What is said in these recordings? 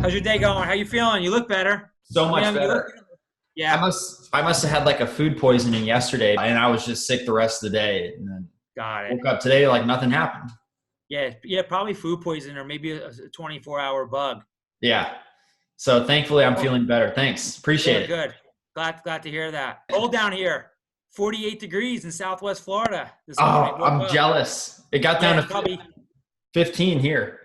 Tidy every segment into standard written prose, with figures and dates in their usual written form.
How's your day going? How you feeling? You look better. So much better. I Yeah, must I must have had like a food poisoning yesterday, and I was just sick the rest of the day. And then got it. woke up today like nothing happened. Yeah, probably food poisoning or maybe a 24-hour bug. Yeah. So thankfully I'm Oh, feeling better. Thanks. Appreciate good, it. good. Glad to hear that. Cold down here. 48 degrees in Southwest Florida this morning. Oh, Woke I'm up. jealous. It got Yeah, down it's to probably 15 here.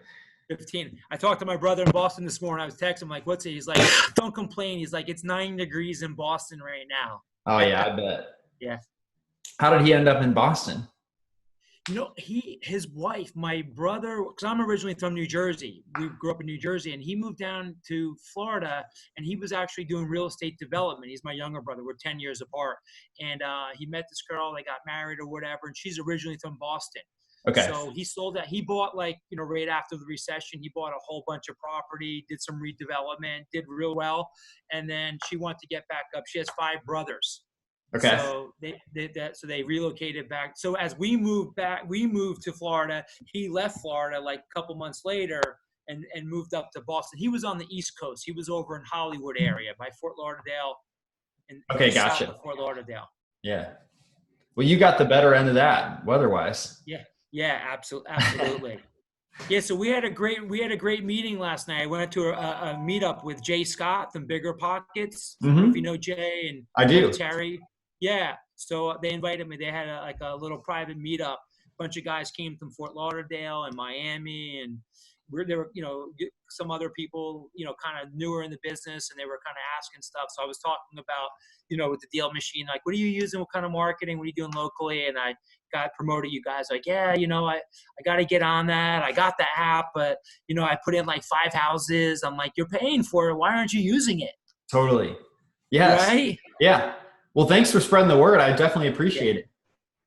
15. I talked to my brother in Boston this morning. I was texting him like, "What's it?" He's like, "Don't complain." He's like, "It's 9 degrees in Boston right now." Oh yeah, I bet. Yeah. How did he end up in Boston? His wife, my brother, because I'm originally from New Jersey. We grew up in New Jersey, and he moved down to Florida, and he was actually doing real estate development. He's my younger brother. We're 10 years apart. And he met this girl, they got married or whatever, and she's originally from Boston. Okay. So he sold that. He bought right after the recession, he bought a whole bunch of property, did some redevelopment, did real well. And then she wanted to get back up. She has 5 brothers. Okay. So they relocated back. So as we moved back, we moved to Florida. He left Florida like a couple months later and moved up to Boston. He was on the East Coast. He was over in Hollywood area by Fort Lauderdale and Okay, south gotcha. of Fort Lauderdale. Yeah. Well, you got the better end of that weather-wise. Yeah, absolutely. Yeah, so we had a great meeting last night. I went to a meetup with Jay Scott from Bigger Pockets. I don't know if you know Jay and I do. Terry. Yeah, so they invited me. They had a little private meetup. A bunch of guys came from Fort Lauderdale and Miami, and there were some other people kind of newer in the business, and they were kind of asking stuff. So I was talking about with the DealMachine, like, what are you using? What kind of marketing? What are you doing locally? And I got promoted. You guys like, yeah, I got to get on that. I got the app, but I put in like 5 houses. I'm like, you're paying for it. Why aren't you using it? Totally. Yes. Right. Yeah. Well, thanks for spreading the word. I definitely appreciate it.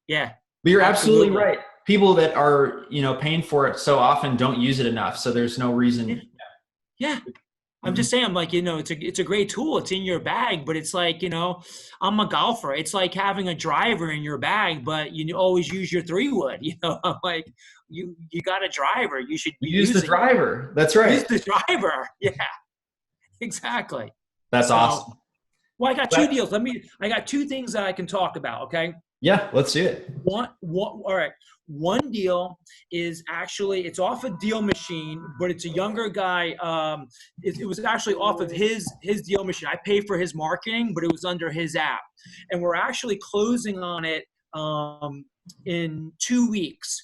Yeah. But you're absolutely right. People that are, paying for it so often don't use it enough. So there's no reason. Yeah. I'm just saying, I'm like, it's a great tool. It's in your bag, but it's like, I'm a golfer. It's like having a driver in your bag, but you always use your 3-wood. I'm like, you got a driver. You should use the driver. That's right. Use the driver. Yeah, exactly. That's awesome. Well, I got 2 deals. I got 2 things that I can talk about. Okay. Yeah, let's do it. All right. One deal is actually, it's off of DealMachine, but it's a younger guy. It was actually off of his DealMachine. I pay for his marketing, but it was under his app. And we're actually closing on it in 2 weeks.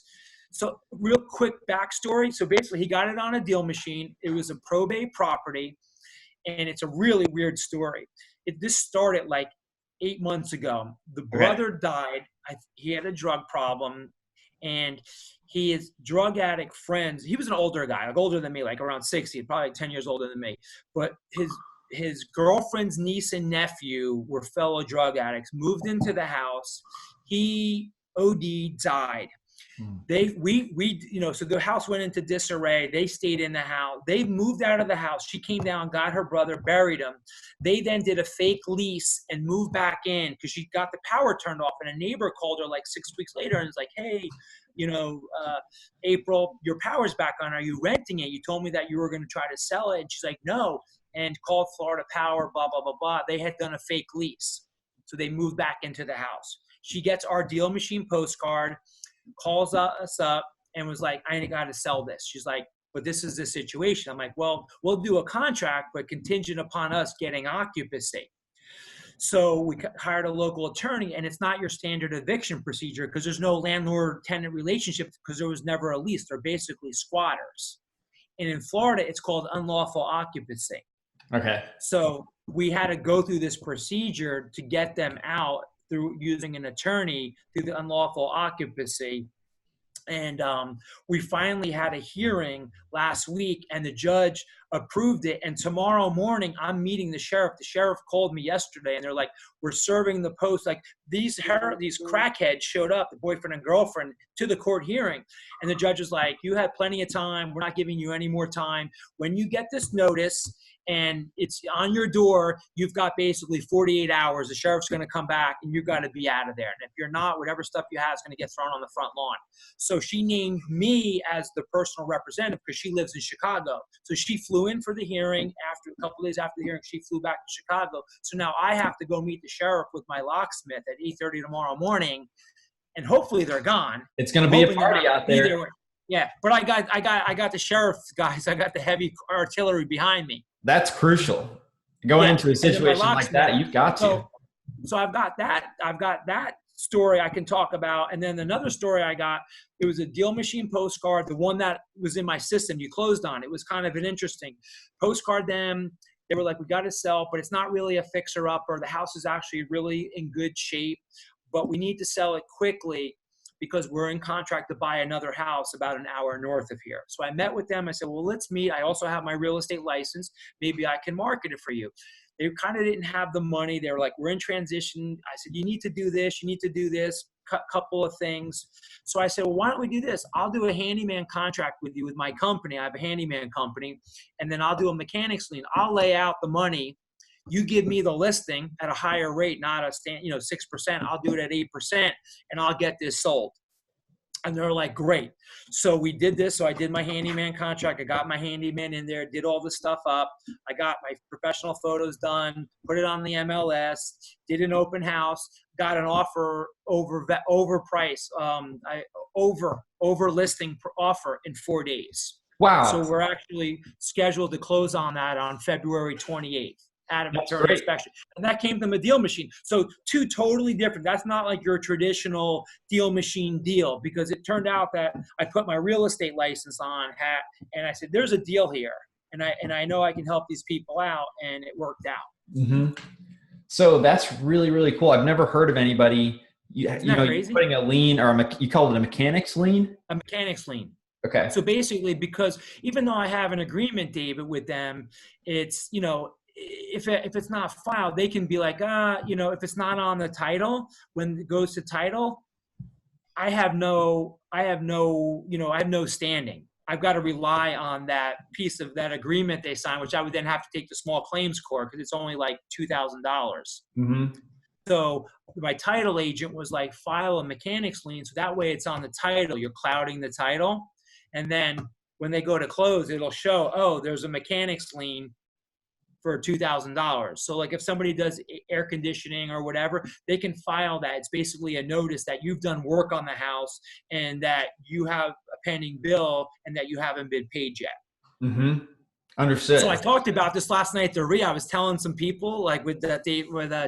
So real quick backstory. So basically he got it on a DealMachine. It was a probate property, and it's a really weird story. This started like 8 months ago. The brother died. He had a drug problem, and his drug addict friends, he was an older guy, like older than me, like around 60, probably 10 years older than me. But his girlfriend's niece and nephew were fellow drug addicts, moved into the house. He OD, died. So the house went into disarray. They stayed in the house. They moved out of the house. She came down, got her brother, buried him. They then did a fake lease and moved back in because she got the power turned off. And a neighbor called her like 6 weeks later and was like, hey, April, your power's back on. Are you renting it? You told me that you were going to try to sell it. And she's like, no. And called Florida Power, blah, blah, blah, blah. They had done a fake lease. So they moved back into the house. She gets our DealMachine postcard, calls us up and was like, I got to sell this. She's like, but this is the situation. I'm like, well, we'll do a contract, but contingent upon us getting occupancy. So we hired a local attorney, and it's not your standard eviction procedure because there's no landlord-tenant relationship because there was never a lease. They're basically squatters. And in Florida, it's called unlawful occupancy. Okay. So we had to go through this procedure to get them out through using an attorney through the unlawful occupancy. And we finally had a hearing last week, and the judge approved it. And tomorrow morning, I'm meeting the sheriff. The sheriff called me yesterday, and they're like, we're serving the post. Like these crackheads showed up, the boyfriend and girlfriend, to the court hearing. And the judge was like, you had plenty of time. We're not giving you any more time. When you get this notice and it's on your door. You've got basically 48 hours. The sheriff's going to come back and you've got to be out of there. And if you're not, whatever stuff you have is going to get thrown on the front lawn. So she named me as the personal representative because she lives in Chicago. So she flew in for the hearing. After a couple of days after the hearing, she flew back to Chicago. So now I have to go meet the sheriff with my locksmith at 8:30 tomorrow morning, and hopefully they're gone. It's going to be a party out there. Yeah, but I got the sheriff guys. I got the heavy artillery behind me. That's crucial. Going into a situation like that, you've got to. So I've got that. I've got that story I can talk about. And then another story I got, it was a DealMachine postcard, the one that was in my system you closed on. It was kind of an interesting postcard. Them, they were like, we got to sell, but it's not really a fixer-upper. The house is actually really in good shape, but we need to sell it quickly because we're in contract to buy another house about an hour north of here. So I met with them. I said, well, let's meet. I also have my real estate license. Maybe I can market it for you. They kind of didn't have the money. They were like, we're in transition. I said, you need to do this. You need to do this, couple of things. So I said, well, why don't we do this? I'll do a handyman contract with you with my company. I have a handyman company. And then I'll do a mechanics lien. I'll lay out the money. You give me the listing at a higher rate, not a 6%. I'll do it at 8%, and I'll get this sold. And they're like, great. So we did this. So I did my handyman contract. I got my handyman in there, did all the stuff up. I got my professional photos done, put it on the MLS, did an open house, got an offer over price, over listing offer in 4 days. Wow. So we're actually scheduled to close on that on February 28th. At a maternity inspection. And that came from a DealMachine. So two totally different. That's not like your traditional DealMachine deal, because it turned out that I put my real estate license on hat and I said, there's a deal here. And I know I can help these people out, and it worked out. Mm-hmm. So that's really, really cool. I've never heard of anybody, you're putting a lien, or you call it a mechanics lien? A mechanics lien. Okay. So basically, because even though I have an agreement, David, with them, it's, if it's not filed, they can be like, if it's not on the title, when it goes to title, I have no standing. I've got to rely on that piece of that agreement they signed, which I would then have to take to small claims court because it's only like $2,000. Mm-hmm. So my title agent was like, file a mechanics lien. So that way it's on the title. You're clouding the title. And then when they go to close, it'll show, oh, there's a mechanics lien for $2,000. So like if somebody does air conditioning or whatever, they can file that. It's basically a notice that you've done work on the house and that you have a pending bill and that you haven't been paid yet. Mm-hmm. Understood. So I talked about this last night at the REIA. I was telling some people, like with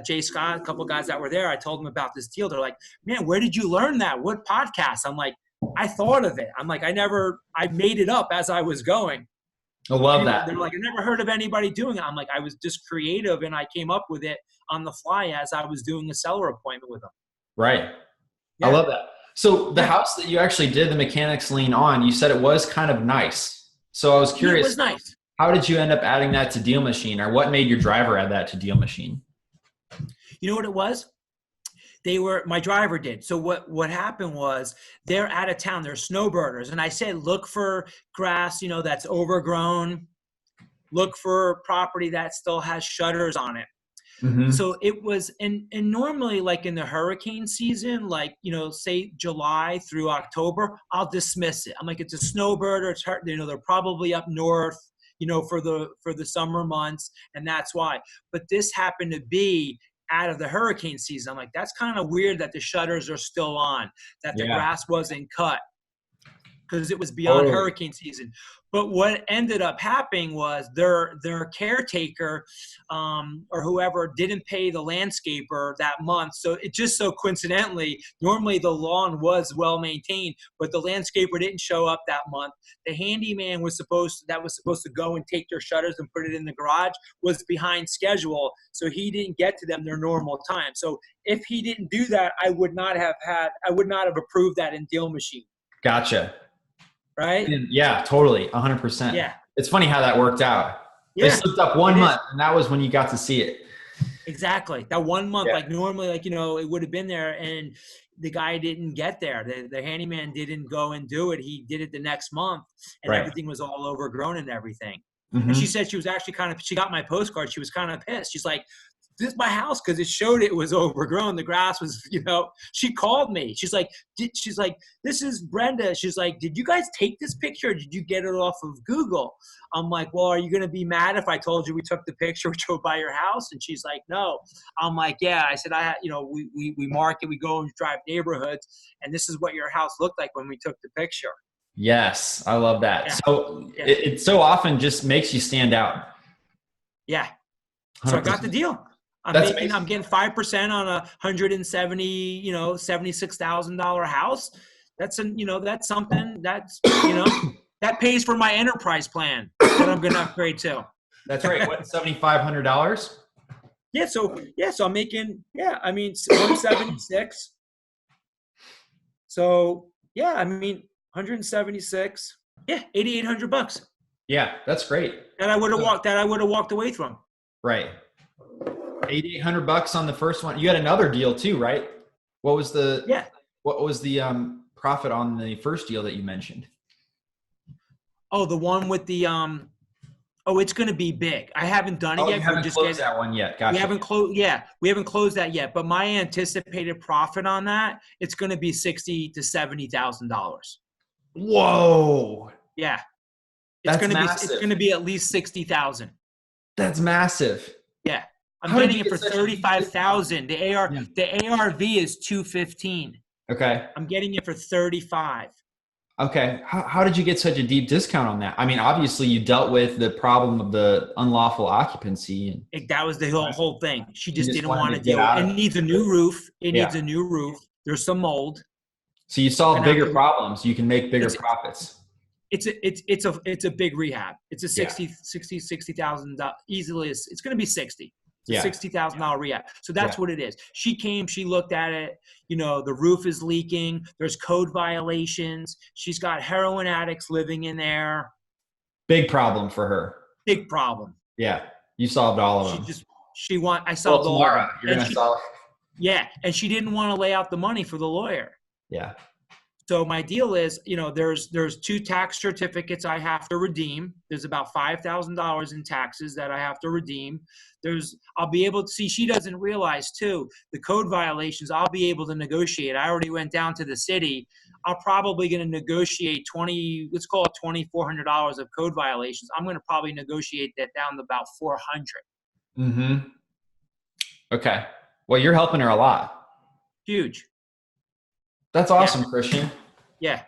Jay Scott, a couple of guys that were there, I told them about this deal. They're like, man, where did you learn that? What podcast? I'm like, I thought of it. I'm like, I made it up as I was going. I love that. They're like, I never heard of anybody doing it. I'm like, I was just creative and I came up with it on the fly as I was doing a seller appointment with them. Right. Yeah. I love that. So the house that you actually did the mechanics lien on, you said it was kind of nice. So I was curious. It was nice. How did you end up adding that to DealMachine, or what made your driver add that to DealMachine? You know what it was? My driver did. So what happened was they're out of town. They're snowbirders. And I said, look for grass, that's overgrown. Look for property that still has shutters on it. Mm-hmm. So it was, and normally like in the hurricane season, like, say July through October, I'll dismiss it. I'm like, it's a snowbirder. It's hurt. They're probably up north, for the summer months. And that's why. But this happened to be out of the hurricane season. I'm like, that's kind of weird that the shutters are still on, that the grass wasn't cut because it was beyond hurricane season. But what ended up happening was their caretaker or whoever didn't pay the landscaper that month. So it just so coincidentally, normally the lawn was well maintained, but the landscaper didn't show up that month. The handyman was supposed to go and take their shutters and put it in the garage was behind schedule. So he didn't get to them their normal time. So if he didn't do that, I would not have approved that in DealMachine. Gotcha. Right? Yeah, totally. 100%. Yeah. It's funny how that worked out. Yeah. They slipped up 1 month, and that was when you got to see it. Exactly. That 1 month, like normally, like, it would have been there and the guy didn't get there. The handyman didn't go and do it. He did it the next month and everything was all overgrown and everything. And she said she was actually she got my postcard. She was kind of pissed. She's like, this is my house, because it showed it was overgrown. The grass was, she called me. She's like, this is Brenda. She's like, did you guys take this picture? Or did you get it off of Google? I'm like, well, are you going to be mad if I told you we took the picture, we drove by your house? And she's like, no. I'm like, yeah. I said, we market, we go and drive neighborhoods, and this is what your house looked like when we took the picture. Yes, I love that. Yeah. So it so often just makes you stand out. Yeah. So 100%. I got the deal. I'm getting 5% on a $176,000 house. That's something that's, that pays for my enterprise plan that I'm going to upgrade to. That's right. What, $7,500? Yeah. So I'm making, 176. So 176. Yeah. $8,800. Yeah. That's great. That I would have walked away from. Right. $8,800 on the first one. You had another deal too, right? What was the profit on the first deal that you mentioned? Oh, the one with the it's going to be big. I haven't done it yet. You haven't closed that one yet. Gotcha. We haven't closed that yet. But my anticipated profit on that, it's going to be $60,000 to $70,000. Whoa. Yeah. It's going to be at least 60,000. That's massive. Yeah. I'm getting it for 35,000. The ARV is 215. Okay. I'm getting it for 35. Okay. How did you get such a deep discount on that? I mean, obviously you dealt with the problem of the unlawful occupancy. That was the whole thing. She just didn't want to deal with it. It needs a new roof. Needs a new roof. There's some mold. So you solve bigger problems. You can make bigger profits. It's a big rehab. It's a $60,000 easily. It's going to be 60. It's a $60,000 rehab. So that's what it is. She came, she looked at it. The roof is leaking. There's code violations. She's got heroin addicts living in there. Big problem for her. Big problem. Yeah. You solved all of them. I solved all of them. You're going to solve. Yeah. And she didn't want to lay out the money for the lawyer. Yeah. So my deal is, there's 2 tax certificates I have to redeem. There's about $5,000 in taxes that I have to redeem. I'll be able to see, she doesn't realize too, the code violations, I'll be able to negotiate. I already went down to the city. I'm probably going to negotiate let's call it $2,400 of code violations. I'm going to probably negotiate that down to about $400. Mm-hmm. Okay. Well, you're helping her a lot. Huge. That's awesome, Christian. Yeah.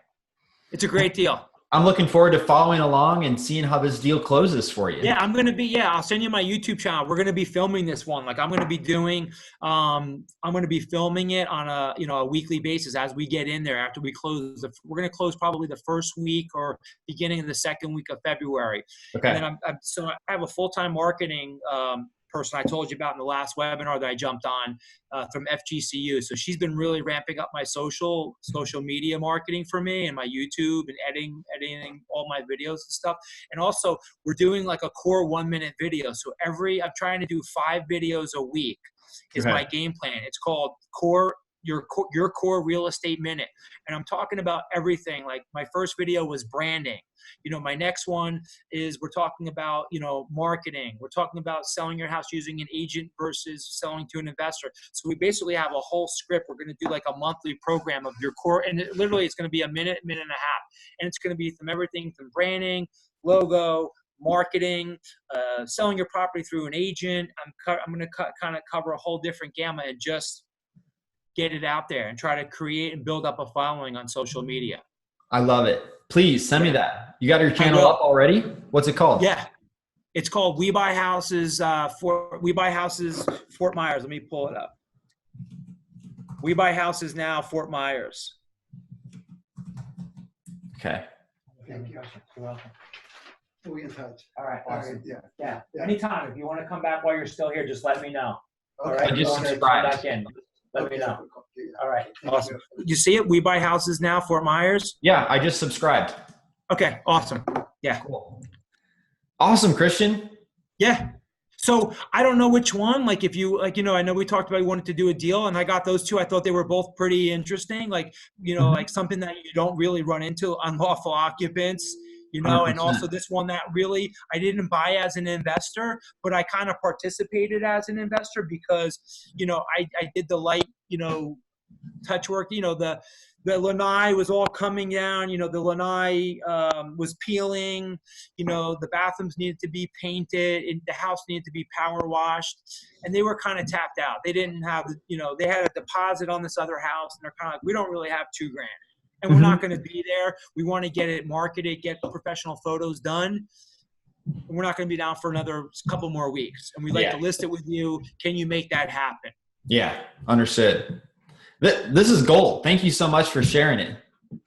It's a great deal. I'm looking forward to following along and seeing how this deal closes for you. Yeah, I'll send you my YouTube channel. We're going to be filming this one. Like I'm going to be doing, I'm going to be filming it on a weekly basis as we get in there after we close. We're going to close probably the first week or beginning of the second week of February. Okay. And then so I have a full-time marketing person I told you about in the last webinar that I jumped on from FGCU. So she's been really ramping up my social media marketing for me and my YouTube and editing all my videos and stuff. And also we're doing like a core 1-minute video. So I'm trying to do 5 videos a week is my game plan. It's called your core real estate minute. And I'm talking about everything. Like my first video was branding. My next one is we're talking about, marketing. We're talking about selling your house using an agent versus selling to an investor. So we basically have a whole script. We're going to do like a monthly program of your core. And literally it's going to be a minute and a half. And it's going to be from everything from branding, logo, marketing, selling your property through an agent. I'm going to kind of cover a whole different gamut and just get it out there and try to create and build up a following on social media. I love it. Please send me that. You got your channel up already? What's it called? Yeah. It's called We Buy Houses Fort Myers. Let me pull it up. We Buy Houses Now Fort Myers. Okay. Thank you. You're welcome. We'll be in touch. All right. Awesome. Yeah. Anytime. If you want to come back while you're still here, just let me know. Okay. All right. I just subscribed. Back in. Let me know. All right. Awesome. You see it? We Buy Houses Now, Fort Myers? Yeah, I just subscribed. Okay. Awesome. Yeah. Cool. Awesome, Christian. Yeah. So I don't know which one, like if you, like, I know we talked about you wanted to do a deal and I got those 2. I thought they were both pretty interesting. Like, like something that you don't really run into, unlawful occupants, you know, 100%. and also this one that really, I didn't buy as an investor, but I kind of participated as an investor because, you know, I did the light, you know, touch work, you know, the lanai was all coming down, you know, the lanai was peeling, you know, the bathrooms needed to be painted, the house needed to be power washed, and they were kind of tapped out. They didn't have, you know, they had a deposit on this other house, and they're kind of like, we don't really have $2,000, and we're not going to be there. We want to get it marketed, get professional photos done. We're not going to be down for another couple more weeks, and we'd like to list it with you. Can you make that happen? Yeah, understood. This is gold. Thank you so much for sharing it.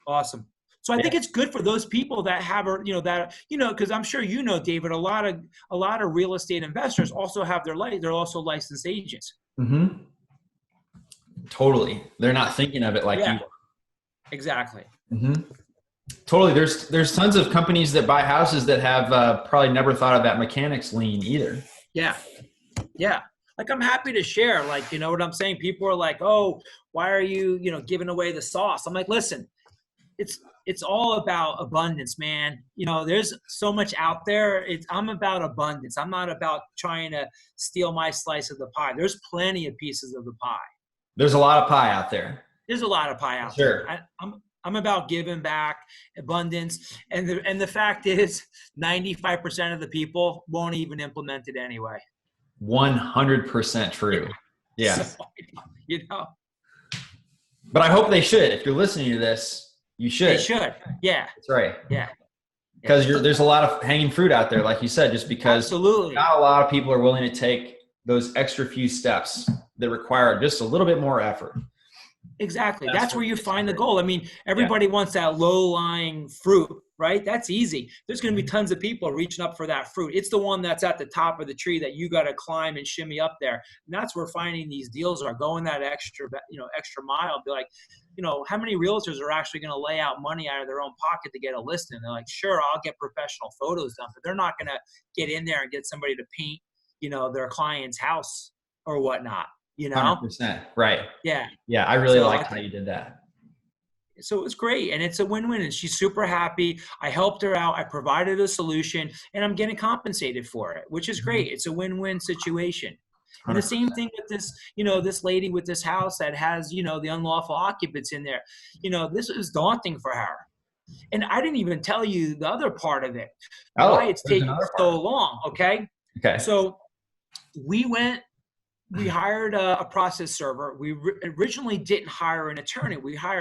Awesome. So I think it's good for those people that have, you know, that, you know, because I'm sure, you know, David, a lot of real estate investors also have they're also licensed agents. Mm-hmm. Totally. They're not thinking of it like you are. Exactly. Mm-hmm. Totally. There's tons of companies that buy houses that have probably never thought of that mechanics lien either. Yeah. Yeah. Like, I'm happy to share, like, you know what I'm saying? People are like, oh, why are you, you know, giving away the sauce? I'm like, listen, it's all about abundance, man. You know, there's so much out there. I'm about abundance. I'm not about trying to steal my slice of the pie. There's plenty of pieces of the pie. There's a lot of pie out there. There's a lot of pie out there. I'm about giving back, abundance. And the fact is 95% of the people won't even implement it anyway. 100% true. Yeah. So, you know, but I hope they should. If you're listening to this, you should. They should. Yeah. That's right. Yeah. Because there's a lot of hanging fruit out there, like you said, just because Absolutely. Not a lot of people are willing to take those extra few steps that require just a little bit more effort. Exactly. That's where you find the goal. I mean, everybody wants that low-lying fruit, right? That's easy. There's going to be tons of people reaching up for that fruit. It's the one that's at the top of the tree that you got to climb and shimmy up there. And that's where finding these deals are, going that extra mile. Be like, you know, how many realtors are actually going to lay out money out of their own pocket to get a listing? They're like, sure, I'll get professional photos done, but they're not going to get in there and get somebody to paint, you know, their client's house or whatnot. You know, 100%. Right. Yeah. Yeah. I really liked how you did that. So it was great. And it's a win-win, and she's super happy. I helped her out. I provided a solution, and I'm getting compensated for it, which is great. It's a win-win situation. And the same thing with this, you know, this lady with this house that has, you know, the unlawful occupants in there. You know, this is daunting for her. And I didn't even tell you the other part of it. Why it's taking so long. Okay. So we hired a process server. We originally didn't hire an attorney.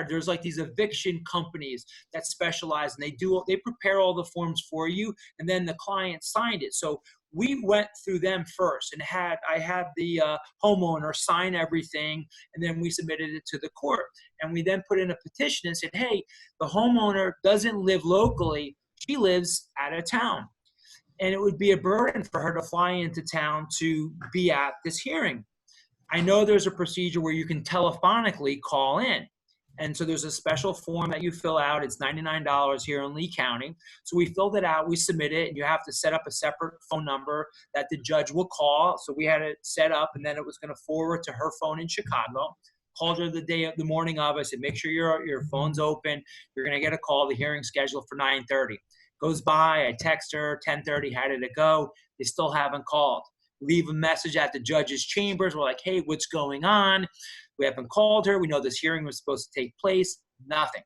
There's like these eviction companies that specialize, and they prepare all the forms for you, and then the client signed it. So we went through them first, and I had the homeowner sign everything, and then we submitted it to the court. And we then put in a petition and said, hey, the homeowner doesn't live locally. She lives out of town. And it would be a burden for her to fly into town to be at this hearing. I know there's a procedure where you can telephonically call in. And so there's a special form that you fill out. It's $99 here in Lee County. So we filled it out. We submit it. And you have to set up a separate phone number that the judge will call. So we had it set up, and then it was going to forward to her phone in Chicago. Called her the morning of. I said, make sure your phone's open. You're going to get a call. The hearing's scheduled for 9:30. Goes by, I text her, 10:30, how did it go? They still haven't called. Leave a message at the judge's chambers. We're like, hey, what's going on? We haven't called her. We know this hearing was supposed to take place. Nothing.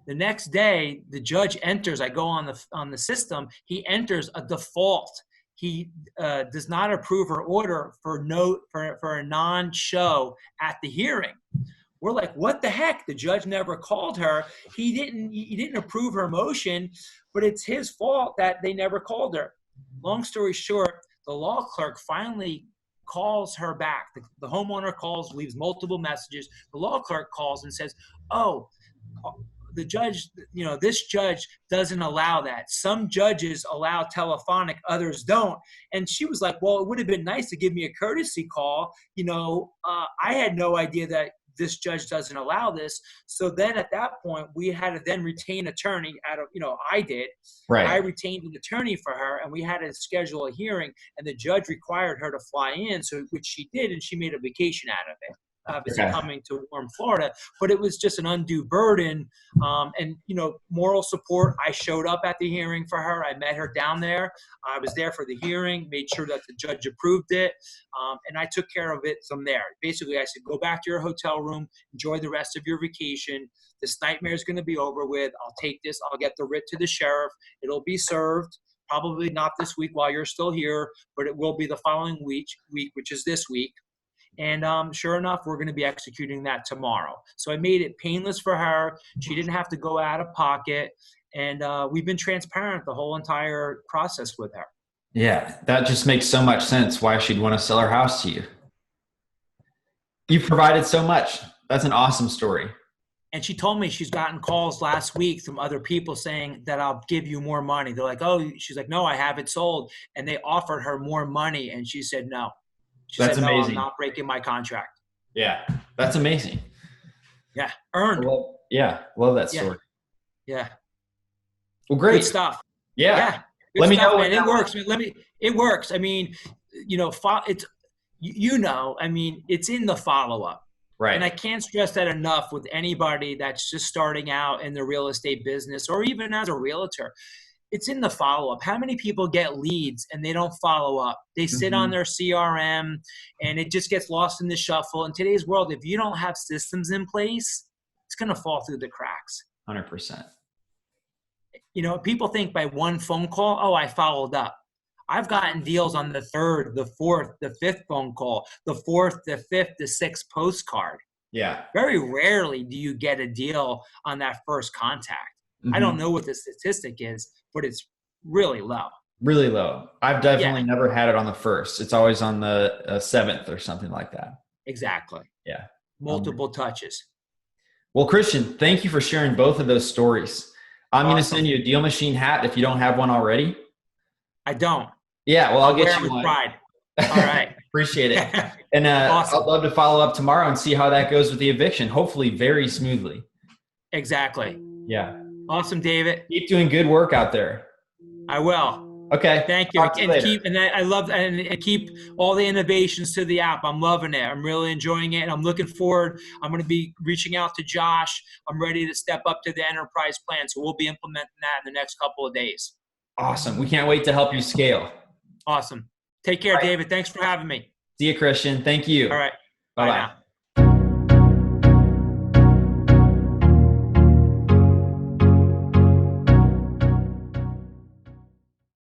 The next day, the judge enters. I go on the system. He enters a default. He does not approve her order for a non-show at the hearing. We're like, what the heck? The judge never called her. He didn't approve her motion, but it's his fault that they never called her. Long story short, the law clerk finally calls her back. The homeowner calls, leaves multiple messages. The law clerk calls and says, oh, the judge, you know, this judge doesn't allow that. Some judges allow telephonic, others don't. And she was like, well, it would have been nice to give me a courtesy call. You know, I had no idea that this judge doesn't allow this. So then at that point, we had to then retain attorney I did. Right. I retained an attorney for her, and we had to schedule a hearing, and the judge required her to fly in, which she did, and she made a vacation out of it. obviously coming to warm Florida, but it was just an undue burden. And, moral support. I showed up at the hearing for her. I met her down there. I was there for the hearing, made sure that the judge approved it. And I took care of it from there. Basically, I said, go back to your hotel room, enjoy the rest of your vacation. This nightmare is going to be over with. I'll take this. I'll get the writ to the sheriff. It'll be served. Probably not this week while you're still here, but it will be the following week, which is this week. And sure enough, we're going to be executing that tomorrow. So I made it painless for her. She didn't have to go out of pocket. And we've been transparent the whole entire process with her. Yeah, that just makes so much sense why she'd want to sell her house to you. You've provided so much. That's an awesome story. And she told me she's gotten calls last week from other people saying that I'll give you more money. They're like, oh, she's like, no, I have it sold. And they offered her more money. And she said, no. That's said, amazing. No, I'm not breaking my contract. Yeah. That's amazing. Yeah. Earned. Love that story. Yeah. Well, great Good stuff. Yeah. Let me know. And it works. It works. I mean, it's in the follow-up. Right. And I can't stress that enough with anybody that's just starting out in the real estate business or even as a realtor. It's in the follow-up. How many people get leads and they don't follow up? They sit on their CRM and it just gets lost in the shuffle. In today's world, if you don't have systems in place, it's going to fall through the cracks. 100%. People think by one phone call, oh, I followed up. I've gotten deals on the 3rd, the 4th, the 5th phone call, the 4th, the 5th, the 6th postcard. Yeah. Very rarely do you get a deal on that first contact. I don't know what the statistic is, but it's really low. Really low. I've definitely never had it on the 1st. It's always on the 7th or something like that. Exactly. Yeah. Multiple touches. Well, Christian, thank you for sharing both of those stories. I'm going to send you a DealMachine hat if you don't have one already. I don't. Yeah, well, I'll get you one. Pride. All right. Appreciate it. And awesome. I'd love to follow up tomorrow and see how that goes with the eviction. Hopefully very smoothly. Exactly. Yeah. Awesome, David. Keep doing good work out there. I will. Okay. Thank you. And keep all the innovations to the app. I'm loving it. I'm really enjoying it. And I'm looking forward. I'm going to be reaching out to Josh. I'm ready to step up to the enterprise plan. So we'll be implementing that in the next couple of days. Awesome. We can't wait to help you scale. Awesome. Take care, David. Thanks for having me. See you, Christian. Thank you. All right. Bye-bye.